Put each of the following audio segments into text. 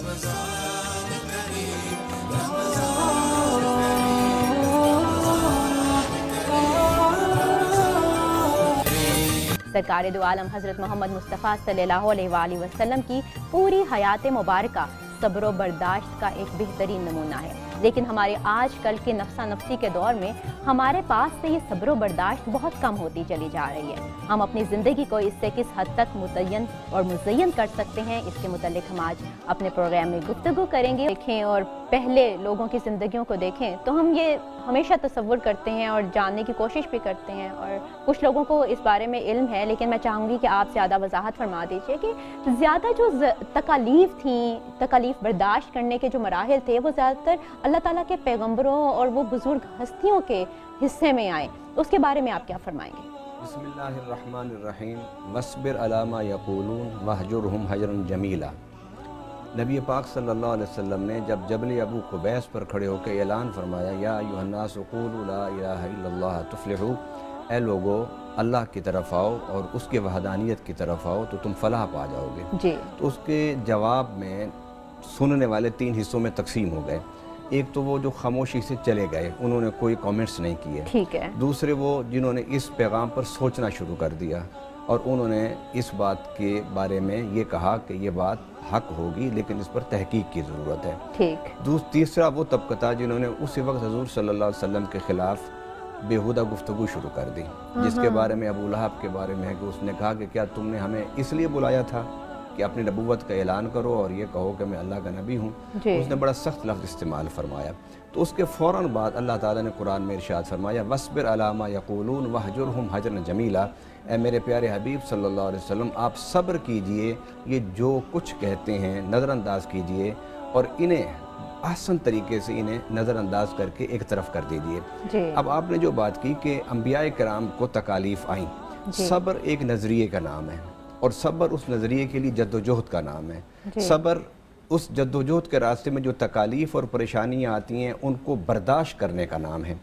सरकार दो आलम हज़रत मोहम्मद मुस्तफ़ा सल्लल्लाहु अलैहि वसल्लम की पूरी हयात मुबारका सब्र व बर्दाश्त का एक बेहतरीन नमूना है। लेकिन हमारे आज कल के नफ्सा नफ्सी के दौर में हमारे पास से ये सब्र व बर्दाश्त बहुत कम होती चली जा रही है। हम अपनी ज़िंदगी को इससे किस हद तक मुतय्यन और मुज़य्यन कर सकते हैं, इसके मुतल्लिक हम आज अपने प्रोग्राम में गुफ्तगू करेंगे। देखें और पहले लोगों की ज़िंदगियों को देखें तो हम ये हमेशा तसव्वुर करते हैं और जानने की कोशिश भी करते हैं, और कुछ लोगों को इस बारे में इल्म है, लेकिन मैं चाहूँगी कि आप ज़्यादा वजाहत फरमा दीजिए कि ज़्यादा जो तकालीफ थी, तकालीफ बर्दाश्त करने के जो मराहिल थे, वो ज़्यादातर अल्लाह ताला के पैगम्बरों और वो बुज़ुर्ग हस्तियों के हिस्से में आए। उसके बारे में आप क्या फरमाएंगे? बिस्मिल्लाहिर्रहमानिर्रहीम। वस्बिर अला मा यक़ूलून वहजुरहुम हजरन जमीला। नबी पाक सल्लल्लाहु अलैहि वसल्लम ने जब जबल अबू कुबैस पर खड़े होकर ऐलान फरमाया, या अय्युहन्नास क़ूलू ला इलाहा इल्लल्लाह तुफ़्लिहू, ए लोगो अल्लाह की तरफ आओ और उसके वहदानियत की तरफ आओ तो तुम फलाह पा जाओगे जी। तो उसके जवाब में सुनने वाले तीन हिस्सों में तकसीम हो गए। एक तो वो जो खामोशी से चले गए, उन्होंने कोई कमेंट्स नहीं किए, ठीक है। दूसरे वो जिन्होंने इस पैगाम पर सोचना शुरू कर दिया और उन्होंने इस बात के बारे में ये कहा कि ये बात हक होगी लेकिन इस पर तहकीक की ज़रूरत है, ठीक। तीसरा वो तबका था जिन्होंने उसी वक्त हजूर सल्लल्लाहु अलैहि वसल्लम के ख़िलाफ़ बेहुदा गुफ्तगू शुरू कर दी, जिसके बारे में अबू लहब के बारे में है कि उसने कहा कि क्या तुमने हमें इसलिए बुलाया था कि अपनी नबूवत का ऐलान करो और ये कहो कि मैं अल्लाह का नबी हूँ। उसने बड़ा सख्त लफ्ज़ इस्तेमाल फरमाया। तो उसके फ़ौरन बाद अल्लाह ताला ने कुरान में इरशाद फरमाया, वस्बिर अला मा यक़ूलून वहजुरहुम हजरन जमीला। ए मेरे प्यारे हबीब सल्लल्लाहु अलैहि वसल्लम, आप सब्र कीजिए, ये जो कुछ कहते हैं नज़रअंदाज कीजिए और इन्हें आसान तरीके से इन्हें नज़रअंदाज करके एक तरफ कर दीजिए। अब आपने जो बात की कि अंबिया कराम को तकालीफ आई, सब्र एक नज़रिए का नाम है और सब्र उस नज़रिए के लिए जद्दोजहद का नाम है। सब्र उस जद्दोजहद के रास्ते में जो तकालीफ और परेशानियाँ आती हैं उनको बर्दाश्त करने का नाम है।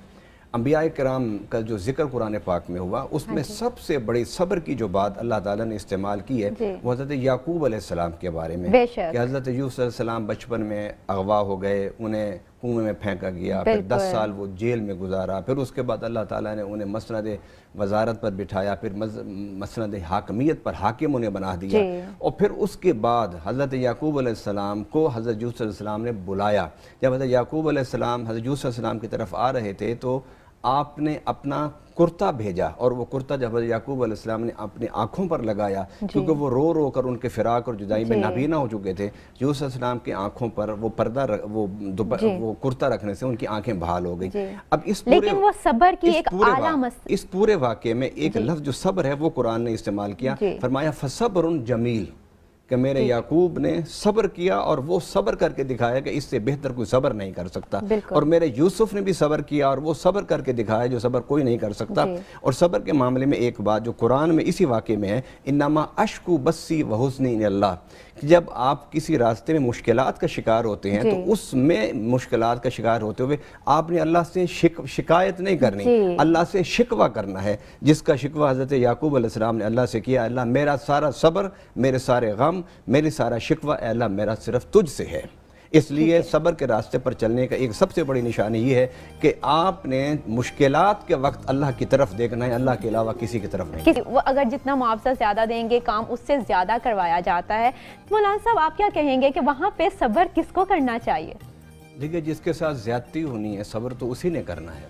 अंबिया कराम का जो ज़िक्र कुरान पाक में हुआ उसमें सबसे बड़ी सब्र की जो बात अल्लाह ताला ने इस्तेमाल की है वो हज़रत याकूब अलैहिस्सलाम के बारे में कि हज़रत यूसुफ अलैहिस्सलाम बचपन में अगवा हो गए, उन्हें कुएं में फेंका गया, फिर 10 साल वो जेल में गुजारा, फिर उसके बाद अल्लाह ताला ने उन्हें मसनद वज़ारत पर बिठाया, फिर मसनद हाकमियत पर हाकिम उन्हें बना दिया, और फिर उसके बाद हज़रत याकूब अलैहिस्सलाम को हज़रत यूसुफ अलैहिस्सलाम ने बुलाया। जब हज़रत याकूब अलैहिस्सलाम हज़रत यूसुफ अलैहिस्सलाम की तरफ आ रहे थे तो आपने अपना कुर्ता भेजा, और वो कुर्ता जब याकूब अलैहिस्सलाम ने अपनी आँखों पर लगाया, क्योंकि वो रो रो कर उनके फिराक और जुदाई में नाबीना हो चुके थे, यूसुफ अलैहिस्सलाम की आँखों पर वो पर्दा वो कुर्ता रखने से उनकी आंखें बहाल हो गई। अब लेकिन वो सब्र की एक आला इस पूरे वाक़े में एक लफ्ज़ जो सब्र है वो कुरान ने इस्तेमाल किया, फरमाया फसब्रुन जमील, कि मेरे याकूब ने सब्र किया और वो सब्र करके दिखाया कि इससे बेहतर कोई सब्र नहीं कर सकता, और मेरे यूसुफ ने भी सब्र किया और वो सब्र करके दिखाया जो सब्र कोई नहीं कर सकता। और सब्र के मामले में एक बात जो कुरान में इसी वाक़े में है, इन्नमा अश्कु बस्सी व हुस्नी अल्लाह, जब आप किसी रास्ते में मुश्किलात का शिकार होते हैं तो उसमें मुश्किलात का शिकार होते हुए आपने अल्लाह से शिकायत नहीं करनी, अल्लाह से शिकवा करना है, जिसका शिकवा हज़रत याकूब अलैहिस्सलाम ने अल्लाह से किया, अल्लाह मेरा सारा सब्र, मेरे सारे गम, मेरी सारा शिकवा अल्लाह मेरा सिर्फ तुझ से है। इसलिए सब्र के रास्ते पर चलने का एक सबसे बड़ी निशानी ये है कि आपने मुश्किलात के वक्त अल्लाह की तरफ देखना है, अल्लाह के अलावा किसी की तरफ नहीं। वो अगर जितना मुआवजा ज़्यादा देंगे काम उससे ज़्यादा करवाया जाता है। मौलाना साहब आप क्या कहेंगे कि वहाँ पे सब्र किसको करना चाहिए? देखिए, जिसके साथ ज़्यादती होनी है सब्र तो उसी ने करना है।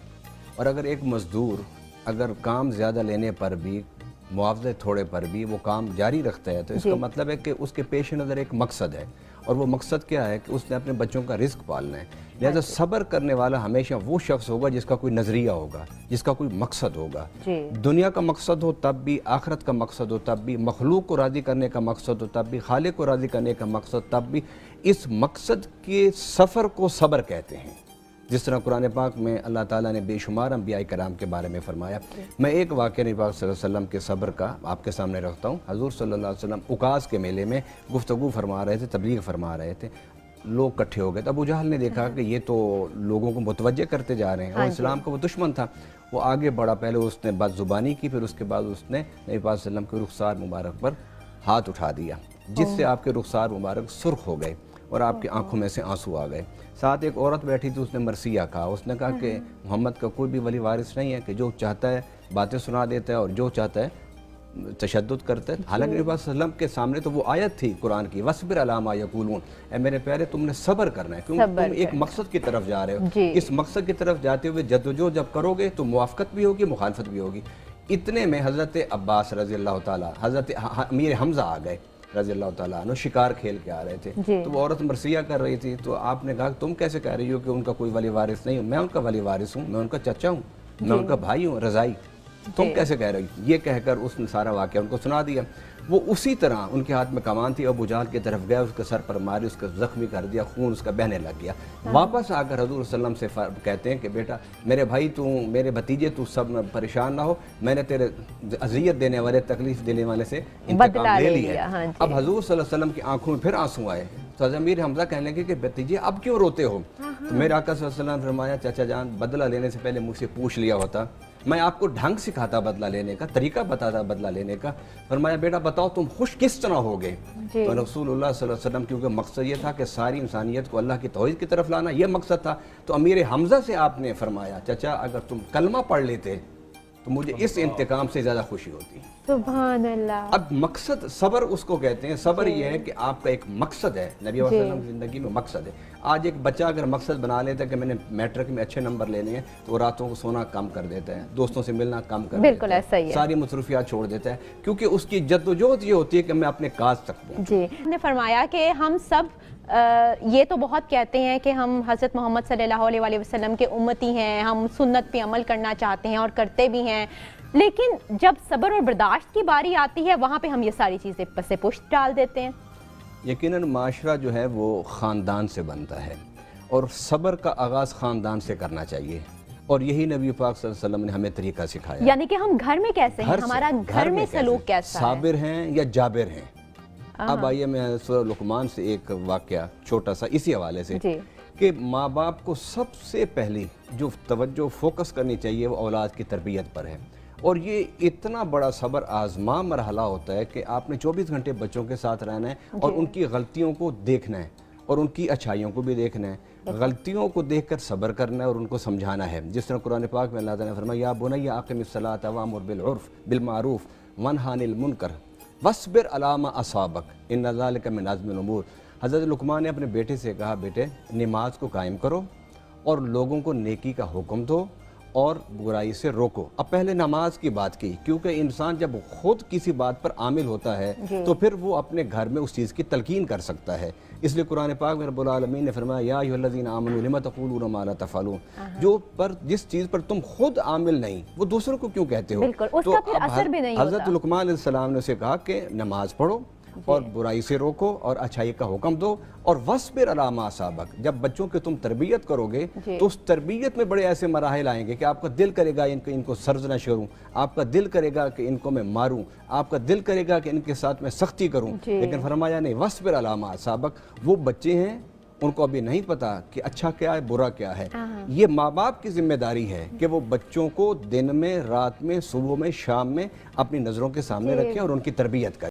और अगर एक मज़दूर अगर काम ज़्यादा लेने पर भी, मुआवजे थोड़े पर भी वो काम जारी रखता है तो इसका मतलब है कि उसके पेश नज़र एक मकसद है, और वो मकसद क्या है कि उसने अपने बच्चों का रिस्क पालना है। लिहाजा सब्र करने वाला हमेशा वो शख्स होगा जिसका कोई नज़रिया होगा, जिसका कोई मकसद होगा। दुनिया का मकसद हो तब भी, आखिरत का मकसद हो तब भी, मखलूक को राज़ी करने का मकसद हो तब भी, खालिक को राज़ी करने का मकसद तब भी, इस मकसद के सफ़र को सब्र कहते हैं। जिस तरह कुरान पाक में अल्लाह ताला ने बेशुमार अंबिया कराम के बारे में फरमाया। मैं एक वाक़या नबी पाक सल्लल्लाहु अलैहि वसल्लम के सब्र का आपके सामने रखता हूँ। हज़ूर सल्लल्लाहु अलैहि वसल्लम उकास के मेले में गुफ्तगू फरमा रहे थे, तबलीग फरमा रहे थे, लोग इकट्ठे हो गए। तो अबू जहल ने देखा कि ये तो लोगों को मुतवज्जे करते जा रहे हैं, और इस्लाम का वो दुश्मन था। वो आगे बढ़ा, पहले उसने बदजुबानी की, फिर उसके बाद उसने नबी पाक सल्लल्लाहु अलैहि वसल्लम के रुखसार मुबारक पर हाथ उठा दिया, जिससे आपके रुखसार मुबारक सुर्ख हो गए। اور آپ کی آنکھوں میں سے آنسو آ گئے. ساتھ ایک عورت بیٹھی تھی, اس نے مرثیہ کہا. اس نے کہا کہ محمد کا کوئی بھی ولی وارث نہیں ہے کہ جو چاہتا ہے باتیں سنا دیتا ہے اور جو چاہتا ہے تشدد کرتا ہے. حالانکہ نبی صلی اللہ علیہ وسلم کے سامنے تو وہ آیت تھی قرآن کی, وَاصْبِرْ عَلَىٰ مَا يَقُولُونَ, اے میرے پیارے تم نے صبر کرنا ہے کیونکہ تم ایک مقصد کی طرف جا رہے ہو. اس مقصد کی طرف جاتے ہوئے جدوجہد جب کرو گے تو موافقت بھی ہوگی, مخالفت بھی ہوگی. اتنے میں حضرت عباس رضی اللہ تعالیٰ, حضرت امیر حمزہ آ گئے رضی اللہ تعالیٰ عنہ, شکار کھیل کے آ رہے تھے. تو وہ عورت مرثیہ کر رہی تھی, تو آپ نے کہا تم کیسے کہہ رہی ہو کہ ان کا کوئی ولی وارث نہیں ہوں؟ میں ان کا ولی وارث ہوں, میں ان کا چچا ہوں, میں ان کا بھائی ہوں رضائی. تم کیسے کہہ رہی ہو؟ یہ کہہ کر اس نے سارا واقعہ ان کو سنا دیا. وہ اسی طرح ان کے ہاتھ میں کمان تھی, ابو جہل کی طرف گئے, اس کے سر پر ماری, اس کا زخمی کر دیا, خون اس کا بہنے لگ گیا. واپس آ کر حضور صلی اللہ علیہ وسلم سے کہتے ہیں کہ بیٹا میرے بھائی, تو میرے بھتیجے, تو سب پریشان نہ ہو, میں نے تیرے اذیت دینے والے, تکلیف دینے والے سے انتقام لے لیا ہے. اب حضور صلی اللہ علیہ وسلم کی آنکھوں میں پھر آنسو آئے. تو حضرت امیر حمزہ کہنے لگے کہ بھتیجے اب کیوں روتے ہو؟ تو میرے آقا صلی اللہ علیہ وسلم نے فرمایا چچا جان, بدلہ لینے سے پہلے مجھ سے پوچھ لیا ہوتا, میں آپ کو ڈھنگ سکھاتا بدلہ لینے کا, طریقہ بتاتا بدلہ لینے کا. فرمایا بیٹا بتاؤ تم خوش کس طرح ہوگے؟ تو رسول اللہ صلی اللہ علیہ وسلم, کیونکہ مقصد یہ تھا کہ ساری انسانیت کو اللہ کی توحید کی طرف لانا, یہ مقصد تھا. تو امیر حمزہ سے آپ نے فرمایا چچا اگر تم کلمہ پڑھ لیتے تو مجھے اس انتقام سے زیادہ خوشی ہوتی. سبحان اللہ. اب مقصد صبر اس کو کہتے ہیں. صبر یہ ہے کہ آپ کا ایک مقصد ہے, نبی صلی اللہ علیہ وسلم کی زندگی میں مقصد ہے. آج ایک بچہ اگر مقصد بنا لیتا ہے کہ میں نے میٹرک میں اچھے نمبر لینے ہیں, تو وہ راتوں کو سونا کم کر دیتا ہے, دوستوں سے ملنا کم کر بالکل دیتا ایسا ہی ہے, ساری مصروفیات چھوڑ دیتا ہے, کیونکہ اس کی جدوجہد یہ ہوتی ہے کہ میں اپنے کاج تک پہنچوں. جی, ہم نے فرمایا کہ ہم سب یہ تو بہت کہتے ہیں کہ ہم حضرت محمد صلی اللہ علیہ وسلم کے امتی ہیں, ہم سنت پہ عمل کرنا چاہتے ہیں اور کرتے بھی ہیں, لیکن جب صبر اور برداشت کی باری آتی ہے وہاں پہ ہم یہ ساری چیزیں پس پشت ڈال دیتے ہیں. یقیناً معاشرہ جو ہے وہ خاندان سے بنتا ہے, اور صبر کا آغاز خاندان سے کرنا چاہیے, اور یہی نبی پاک صلی اللہ علیہ وسلم نے ہمیں طریقہ سکھایا. یعنی کہ ہم گھر میں کیسے ہیں, ہمارا گھر میں سلوک کیسا ہے, صابر ہیں یا جابر ہیں. اب آئیے میں سورہ لقمان سے ایک واقعہ چھوٹا سا اسی حوالے سے, کہ ماں باپ کو سب سے پہلی جو توجہ فوکس کرنی چاہیے وہ اولاد کی تربیت پر ہے. اور یہ اتنا بڑا صبر آزما مرحلہ ہوتا ہے کہ آپ نے 24 گھنٹے بچوں کے ساتھ رہنا ہے, اور ان کی غلطیوں کو دیکھنا ہے اور ان کی اچھائیوں کو بھی دیکھنا ہے. غلطیوں کو دیکھ کر صبر کرنا ہے اور ان کو سمجھانا ہے. جس طرح قرآن پاک میں اللہ تعالیٰ نے فرمایا یا بنی اقم الصلاۃ وامر بالعرف بالمعروف وانہا عن المنکر واصبر علی ما اصابک ان ذلک من عزم الامور. حضرت لقمان نے اپنے بیٹے سے کہا بیٹے نماز کو قائم کرو اور لوگوں کو نیکی کا حکم دو اور برائی سے روکو. اب پہلے نماز کی بات کی, کیونکہ انسان جب خود کسی بات پر عامل ہوتا ہے تو پھر وہ اپنے گھر میں اس چیز کی تلقین کر سکتا ہے. اس لیے قرآن پاک میں رب العالمین نے فرمایا یا ایھا الذین آمنوا لم تقولون ما لا تفعلون, جس چیز پر تم خود عامل نہیں وہ دوسروں کو کیوں کہتے ہو. بالکل, اس کا پھر اثر بھی نہیں ہوتا. حضرت لقمان علیہ السلام نے اسے کہا کہ نماز پڑھو اور برائی سے روکو اور اچھائی کا حکم دو, اور وَاصْبِرْ عَلَىٰ مَا أَصَابَكَ. جب بچوں کی تم تربیت کرو گے تو اس تربیت میں بڑے ایسے مراحل آئیں گے کہ آپ کا دل کرے گا ان کو سرزنا شروع, آپ کا دل کرے گا کہ ان کو میں ماروں, آپ کا دل کرے گا کہ ان کے ساتھ میں سختی کروں. لیکن فرمایا نہیں وَاصْبِرْ عَلَىٰ مَا أَصَابَكَ. وہ بچے ہیں, ان کو ابھی نہیں پتا کہ اچھا کیا ہے برا کیا ہے. یہ ماں باپ کی ذمہ داری ہے کہ وہ بچوں کو دن میں, رات میں, صبح میں, شام میں اپنی نظروں کے سامنے رکھیں اور ان کی تربیت کریں.